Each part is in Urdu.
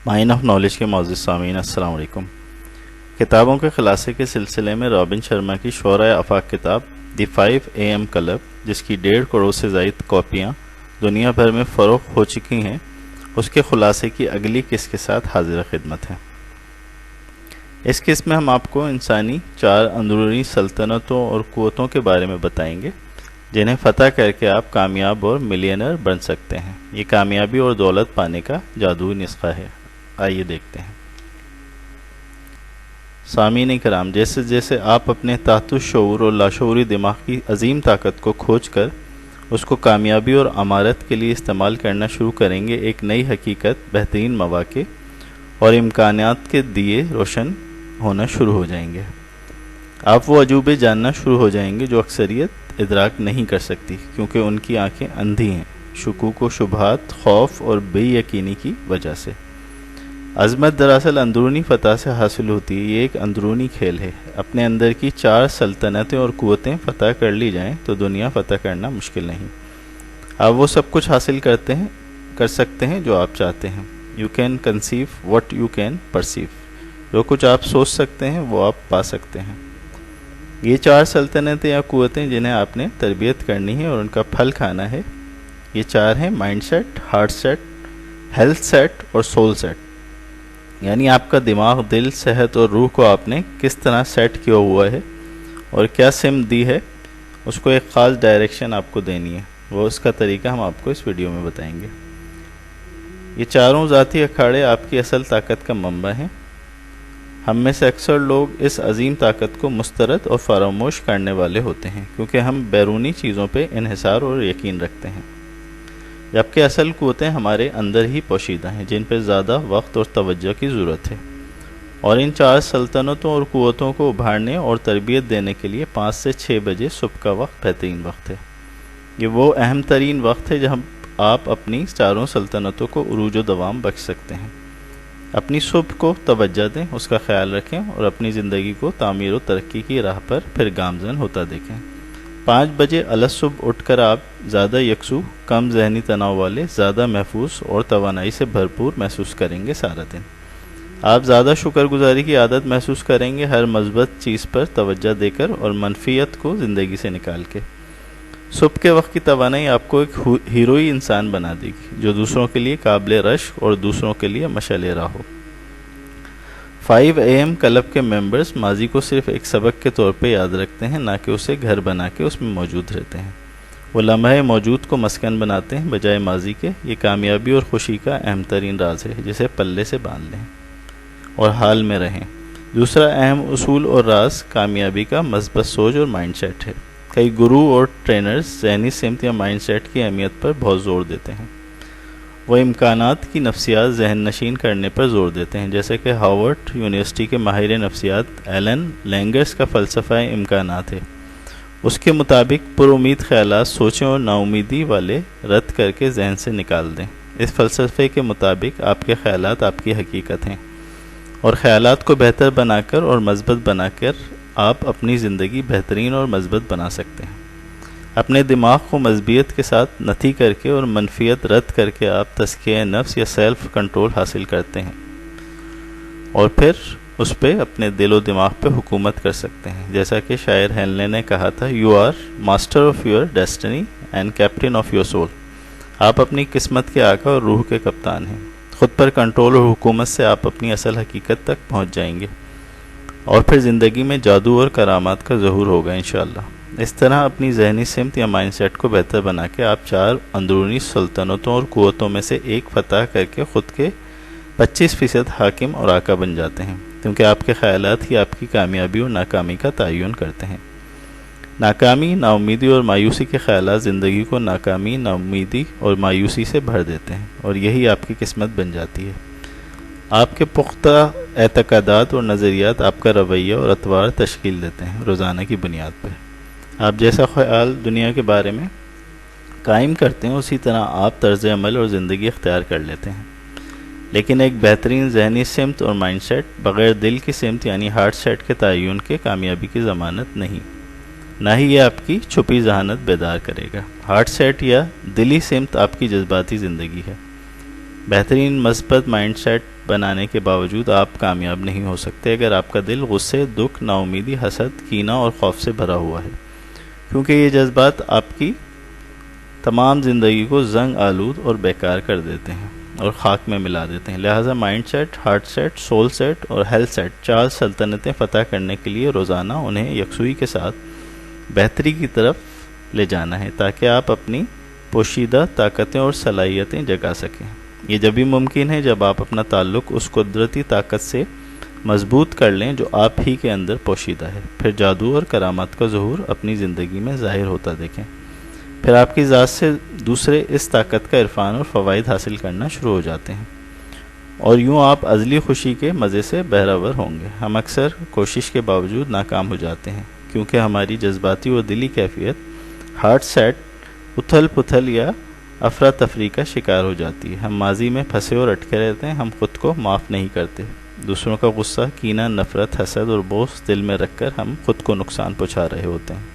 مائن آف نالج کے معزز سامعین السلام علیکم۔ کتابوں کے خلاصے کے سلسلے میں رابن شرما کی شعرائے آفاق کتاب دی 5 AM کلب، جس کی 1.5 کروڑ سے زائد کاپیاں دنیا بھر میں فروخت ہو چکی ہیں، اس کے خلاصے کی اگلی قسط کے ساتھ حاضر خدمت ہے۔ اس قسط میں ہم آپ کو انسانی 4 اندرونی سلطنتوں اور قوتوں کے بارے میں بتائیں گے جنہیں فتح کر کے آپ کامیاب اور ملینئر بن سکتے ہیں۔ یہ کامیابی اور دولت پانے کا جادوئی نسخہ ہے۔ آئیے دیکھتے ہیں۔ سامعین کرام، جیسے جیسے آپ اپنے تحت الشعور اور لاشعوری دماغ کی عظیم طاقت کو کھوج کر اس کو کامیابی اور امارت کے لیے استعمال کرنا شروع کریں گے، ایک نئی حقیقت، بہترین مواقع اور امکانات کے دیے روشن ہونا شروع ہو جائیں گے۔ آپ وہ عجوبے جاننا شروع ہو جائیں گے جو اکثریت ادراک نہیں کر سکتی، کیونکہ ان کی آنکھیں اندھی ہیں، شکوک و شبہات، خوف اور بے یقینی کی وجہ سے۔ عظمت دراصل اندرونی فتح سے حاصل ہوتی ہے۔ یہ ایک اندرونی کھیل ہے۔ اپنے اندر کی 4 سلطنتیں اور قوتیں فتح کر لی جائیں تو دنیا فتح کرنا مشکل نہیں۔ آپ وہ سب کچھ حاصل کر سکتے ہیں جو آپ چاہتے ہیں۔ You can conceive what you can perceive. جو کچھ آپ سوچ سکتے ہیں وہ آپ پا سکتے ہیں۔ یہ 4 سلطنتیں یا قوتیں جنہیں آپ نے تربیت کرنی ہے اور ان کا پھل کھانا ہے، یہ 4 ہیں: mind set, heart set, health set اور سول سیٹ۔ یعنی آپ کا دماغ، دل، صحت اور روح کو آپ نے کس طرح سیٹ کیا ہوا ہے اور کیا سمت دی ہے، اس کو ایک خاص ڈائریکشن آپ کو دینی ہے۔ وہ اس کا طریقہ ہم آپ کو اس ویڈیو میں بتائیں گے۔ یہ چاروں ذاتی اکھاڑے آپ کی اصل طاقت کا منبع ہیں۔ ہم میں سے اکثر لوگ اس عظیم طاقت کو مسترد اور فراموش کرنے والے ہوتے ہیں، کیونکہ ہم بیرونی چیزوں پہ انحصار اور یقین رکھتے ہیں، جبکہ اصل قوتیں ہمارے اندر ہی پوشیدہ ہیں، جن پہ زیادہ وقت اور توجہ کی ضرورت ہے۔ اور ان 4 سلطنتوں اور قوتوں کو ابھارنے اور تربیت دینے کے لیے 5 سے 6 بجے صبح کا وقت بہترین وقت ہے۔ یہ وہ اہم ترین وقت ہے جب آپ اپنی 4 سلطنتوں کو عروج و دوام بخش سکتے ہیں۔ اپنی صبح کو توجہ دیں، اس کا خیال رکھیں اور اپنی زندگی کو تعمیر و ترقی کی راہ پر پھر گامزن ہوتا دیکھیں۔ 5 بجے الصبح اٹھ کر آپ زیادہ یکسو، کم ذہنی تناؤ والے، زیادہ محفوظ اور توانائی سے بھرپور محسوس کریں گے۔ سارا دن آپ زیادہ شکر گزاری کی عادت محسوس کریں گے، ہر مثبت چیز پر توجہ دے کر اور منفیت کو زندگی سے نکال کے۔ صبح کے وقت کی توانائی آپ کو ایک ہیروئی انسان بنا دے گی، جو دوسروں کے لیے قابل رشک اور دوسروں کے لیے مشعل راہ ہو۔ 5 AM کلب کے ممبرز ماضی کو صرف ایک سبق کے طور پہ یاد رکھتے ہیں، نہ کہ اسے گھر بنا کے اس میں موجود رہتے ہیں۔ وہ لمحے موجود کو مسکن بناتے ہیں بجائے ماضی کے۔ یہ کامیابی اور خوشی کا اہم ترین راز ہے، جسے پلے سے باندھ لیں اور حال میں رہیں۔ دوسرا اہم اصول اور راز کامیابی کا مثبت سوچ اور مائنڈ سیٹ ہے۔ کئی گرو اور ٹرینرز ذہنی سمت یا مائنڈ سیٹ کی اہمیت پر بہت زور دیتے ہیں۔ وہ امکانات کی نفسیات ذہن نشین کرنے پر زور دیتے ہیں، جیسے کہ ہارورڈ یونیورسٹی کے ماہر نفسیات ایلن لینگرس کا فلسفہ امکانات ہے۔ اس کے مطابق پر امید خیالات سوچیں اور نا امیدی والے رد کر کے ذہن سے نکال دیں۔ اس فلسفے کے مطابق آپ کے خیالات آپ کی حقیقت ہیں، اور خیالات کو بہتر بنا کر اور مثبت بنا کر آپ اپنی زندگی بہترین اور مثبت بنا سکتے ہیں۔ اپنے دماغ کو مثبیت کے ساتھ نتھی کر کے اور منفیت رد کر کے آپ تزکیہ نفس یا سیلف کنٹرول حاصل کرتے ہیں، اور پھر اس پہ اپنے دل و دماغ پہ حکومت کر سکتے ہیں۔ جیسا کہ شاعر ہینلے نے کہا تھا، you are master of your destiny and captain of your soul. آپ اپنی قسمت کے آقا اور روح کے کپتان ہیں۔ خود پر کنٹرول اور حکومت سے آپ اپنی اصل حقیقت تک پہنچ جائیں گے، اور پھر زندگی میں جادو اور کرامات کا ظہور ہوگا انشاءاللہ۔ اس طرح اپنی ذہنی سمت یا مائنڈ سیٹ کو بہتر بنا کے آپ 4 اندرونی سلطنتوں اور قوتوں میں سے ایک فتح کر کے خود کے 25% حاکم اور آقا بن جاتے ہیں، کیونکہ آپ کے خیالات ہی آپ کی کامیابی اور ناکامی کا تعین کرتے ہیں۔ ناکامی، نا امیدی اور مایوسی کے خیالات زندگی کو ناکامی، نا امیدی اور مایوسی سے بھر دیتے ہیں، اور یہی آپ کی قسمت بن جاتی ہے۔ آپ کے پختہ اعتقادات اور نظریات آپ کا رویہ اور اطوار تشکیل دیتے ہیں روزانہ کی بنیاد پر۔ آپ جیسا خیال دنیا کے بارے میں قائم کرتے ہیں، اسی طرح آپ طرز عمل اور زندگی اختیار کر لیتے ہیں۔ لیکن ایک بہترین ذہنی سمت اور مائنڈ سیٹ بغیر دل کی سمت یعنی ہارٹ سیٹ کے تعین کے کامیابی کی ضمانت نہیں، نہ ہی یہ آپ کی چھپی ذہانت بیدار کرے گا۔ ہارٹ سیٹ یا دلی سمت آپ کی جذباتی زندگی ہے۔ بہترین مثبت مائنڈ سیٹ بنانے کے باوجود آپ کامیاب نہیں ہو سکتے اگر آپ کا دل غصے، دکھ، نا امیدی، حسد، کینہ اور خوف سے بھرا ہوا ہے، کیونکہ یہ جذبات آپ کی تمام زندگی کو زنگ آلود اور بیکار کر دیتے ہیں اور خاک میں ملا دیتے ہیں۔ لہٰذا mind set, heart set, soul set اور ہیلتھ سیٹ 4 سلطنتیں فتح کرنے کے لیے روزانہ انہیں یکسوئی کے ساتھ بہتری کی طرف لے جانا ہے تاکہ آپ اپنی پوشیدہ طاقتیں اور صلاحیتیں جگا سکیں۔ یہ جبھی ممکن ہے جب آپ اپنا تعلق اس قدرتی طاقت سے مضبوط کر لیں جو آپ ہی کے اندر پوشیدہ ہے، پھر جادو اور کرامات کا ظہور اپنی زندگی میں ظاہر ہوتا دیکھیں، پھر آپ کی ذات سے دوسرے اس طاقت کا عرفان اور فوائد حاصل کرنا شروع ہو جاتے ہیں، اور یوں آپ ازلی خوشی کے مزے سے بہرور ہوں گے۔ ہم اکثر کوشش کے باوجود ناکام ہو جاتے ہیں کیونکہ ہماری جذباتی اور دلی کیفیت ہارٹ سیٹ اتھل پتھل یا افراتفری کا شکار ہو جاتی ہے۔ ہم ماضی میں پھنسے اور اٹکے رہتے ہیں، ہم خود کو معاف نہیں کرتے، دوسروں کا غصہ، کینہ، نفرت، حسد اور بغض دل میں رکھ کر ہم خود کو نقصان پہنچا رہے ہوتے ہیں۔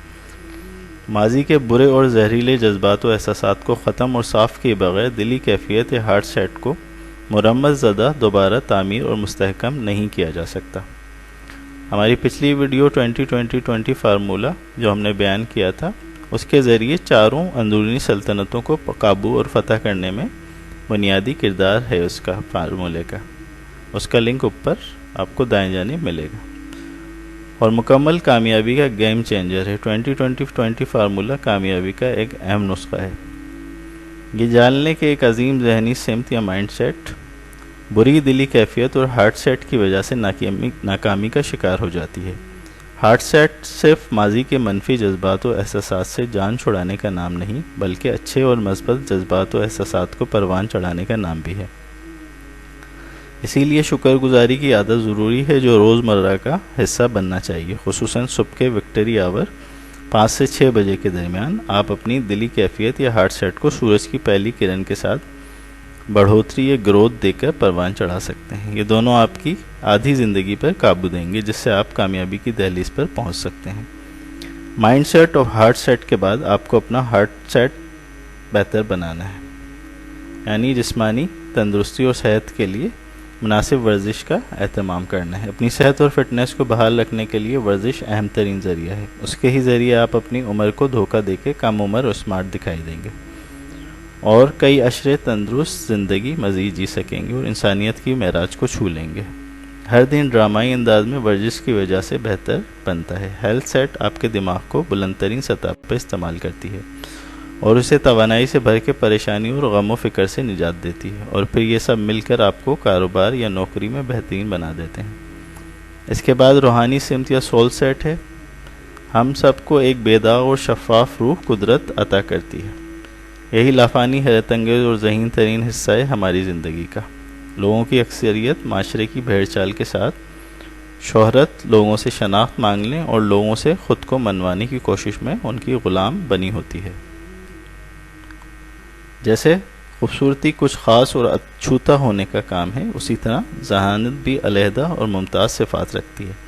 ماضی کے برے اور زہریلے جذبات و احساسات کو ختم اور صاف کیے بغیر دلی کیفیت یا ہارٹ سیٹ کو مرمت زدہ دوبارہ تعمیر اور مستحکم نہیں کیا جا سکتا۔ ہماری پچھلی ویڈیو 20-20-20 فارمولہ جو ہم نے بیان کیا تھا، اس کے ذریعے چاروں اندرونی سلطنتوں کو قابو اور فتح کرنے میں بنیادی کردار ہے اس کا فارمولے کا، اس کا لنک اوپر آپ کو دائیں جانب ملے گا، اور مکمل کامیابی کا گیم چینجر ہے۔ 20-20-20 فارمولہ کامیابی کا ایک اہم نسخہ ہے۔ یہ جاننے کہ ایک عظیم ذہنی سمت یا مائنڈ سیٹ بری دلی کیفیت اور ہارٹ سیٹ کی وجہ سے ناکامی کا شکار ہو جاتی ہے۔ ہارٹ سیٹ صرف ماضی کے منفی جذبات و احساسات سے جان چھڑانے کا نام نہیں، بلکہ اچھے اور مثبت جذبات و احساسات کو پروان چڑھانے کا نام بھی ہے۔ اسی لیے شکر گزاری کی عادت ضروری ہے جو روزمرہ کا حصہ بننا چاہیے، خصوصاً صبح کے وکٹری آور 5 سے 6 بجے کے درمیان آپ اپنی دلی کیفیت یا ہارٹ سیٹ کو سورج کی پہلی کرن کے ساتھ بڑھوتری یا گروتھ دے کر پروان چڑھا سکتے ہیں۔ یہ دونوں آپ کی آدھی زندگی پر قابو دیں گے جس سے آپ کامیابی کی دہلیز پر پہنچ سکتے ہیں۔ مائنڈ سیٹ اور ہارٹ سیٹ کے بعد آپ کو اپنا ہارٹ سیٹ بہتر بنانا ہے، یعنی جسمانی تندرستی اور صحت کے لیے مناسب ورزش کا اہتمام کرنا ہے۔ اپنی صحت اور فٹنس کو بحال رکھنے کے لیے ورزش اہم ترین ذریعہ ہے، اس کے ہی ذریعے آپ اپنی عمر کو دھوکہ دے کے کم عمر اور اسمارٹ دکھائی دیں گے اور کئی عشرے تندرست زندگی مزید جی سکیں گے اور انسانیت کی معراج کو چھو لیں گے۔ ہر دن ڈرامائی انداز میں ورزش کی وجہ سے بہتر بنتا ہے۔ ہیلتھ سیٹ آپ کے دماغ کو بلند ترین سطح پر استعمال کرتی ہے اور اسے توانائی سے بھر کے پریشانی اور غم و فکر سے نجات دیتی ہے، اور پھر یہ سب مل کر آپ کو کاروبار یا نوکری میں بہترین بنا دیتے ہیں۔ اس کے بعد روحانی سمت یا سول سیٹ ہے۔ ہم سب کو ایک بے داغ اور شفاف روح قدرت عطا کرتی ہے، یہی لافانی، حیرت انگیز اور ذہین ترین حصہ ہے ہماری زندگی کا۔ لوگوں کی اکثریت معاشرے کی بھیڑ چال کے ساتھ شہرت، لوگوں سے شناخت مانگنے اور لوگوں سے خود کو منوانے کی کوشش میں ان کی غلام بنی ہوتی ہے۔ جیسے خوبصورتی کچھ خاص اور اچھوتا ہونے کا کام ہے، اسی طرح ذہانت بھی علیحدہ اور ممتاز صفات رکھتی ہے۔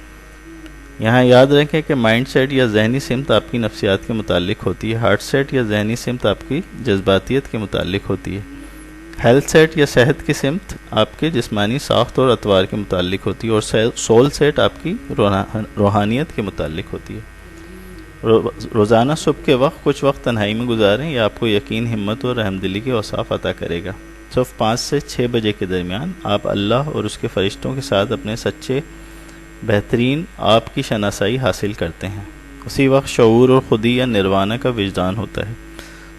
یہاں یاد رکھیں کہ مائنڈ سیٹ یا ذہنی سمت آپ کی نفسیات کے متعلق ہوتی ہے، ہارٹ سیٹ یا ذہنی سمت آپ کی جذباتیت کے متعلق ہوتی ہے، ہیلتھ سیٹ یا صحت کی سمت آپ کے جسمانی ساخت اور اطوار کے متعلق ہوتی ہے، اور سول سیٹ آپ کی روحانیت کے متعلق ہوتی ہے۔ روزانہ صبح کے وقت کچھ وقت تنہائی میں گزاریں، یہ آپ کو یقین، ہمت اور رحمدلی کے اوصاف عطا کرے گا۔ صبح 5 سے 6 بجے کے درمیان آپ اللہ اور اس کے فرشتوں کے ساتھ اپنے سچے بہترین آپ کی شناسائی حاصل کرتے ہیں۔ اسی وقت شعور اور خودی یا نروانا کا وجدان ہوتا ہے۔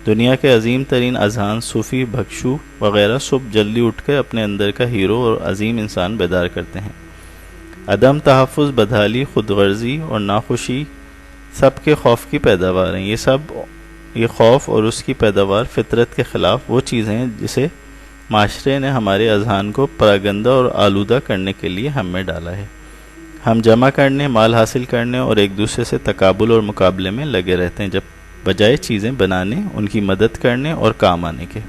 دنیا کے عظیم ترین اذہان، صوفی، بھکشو وغیرہ صبح جلدی اٹھ کر اپنے اندر کا ہیرو اور عظیم انسان بیدار کرتے ہیں۔ عدم تحفظ، بدحالی، خود غرضی اور ناخوشی سب کے خوف کی پیداوار ہیں۔ یہ خوف اور اس کی پیداوار فطرت کے خلاف وہ چیزیں ہیں جسے معاشرے نے ہمارے اذہان کو پراگندہ اور آلودہ کرنے کے لیے ہم میں ڈالا ہے۔ ہم جمع کرنے، مال حاصل کرنے اور ایک دوسرے سے تقابل اور مقابلے میں لگے رہتے ہیں، جب بجائے چیزیں بنانے، ان کی مدد کرنے اور کام آنے کے۔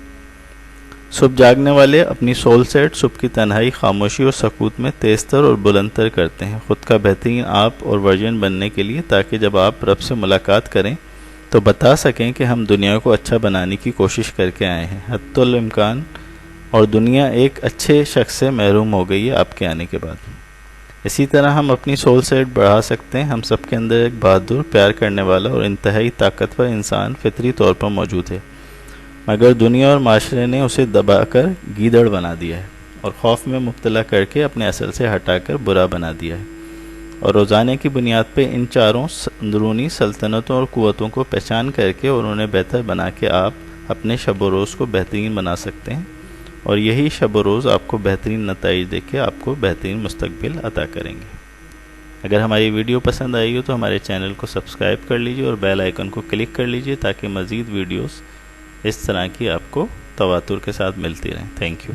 صبح جاگنے والے اپنی سول سیٹ صبح کی تنہائی، خاموشی اور سکوت میں تیز تر اور بلند تر کرتے ہیں، خود کا بہترین آپ اور ورژن بننے کے لیے، تاکہ جب آپ رب سے ملاقات کریں تو بتا سکیں کہ ہم دنیا کو اچھا بنانے کی کوشش کر کے آئے ہیں، حتی الامکان اور دنیا ایک اچھے شخص سے محروم ہو گئی ہے آپ کے آنے کے بعد۔ اسی طرح ہم اپنی سول سیٹ بڑھا سکتے ہیں۔ ہم سب کے اندر ایک بہادر، پیار کرنے والا اور انتہائی طاقتور انسان فطری طور پر موجود ہے، مگر دنیا اور معاشرے نے اسے دبا کر گیدڑ بنا دیا ہے اور خوف میں مبتلا کر کے اپنے اصل سے ہٹا کر برا بنا دیا ہے۔ اور روزانے کی بنیاد پہ ان چاروں اندرونی سلطنتوں اور قوتوں کو پہچان کر کے اور انہیں بہتر بنا کے آپ اپنے شب و روز کو بہترین بنا سکتے ہیں، اور یہی شب و روز آپ کو بہترین نتائج دے کے آپ کو بہترین مستقبل عطا کریں گے۔ اگر ہماری ویڈیو پسند آئی ہو تو ہمارے چینل کو سبسکرائب کر لیجئے اور بیل آئیکن کو کلک کر لیجئے تاکہ مزید ویڈیوز اس طرح کی آپ کو تواتر کے ساتھ ملتی رہیں۔ Thank you.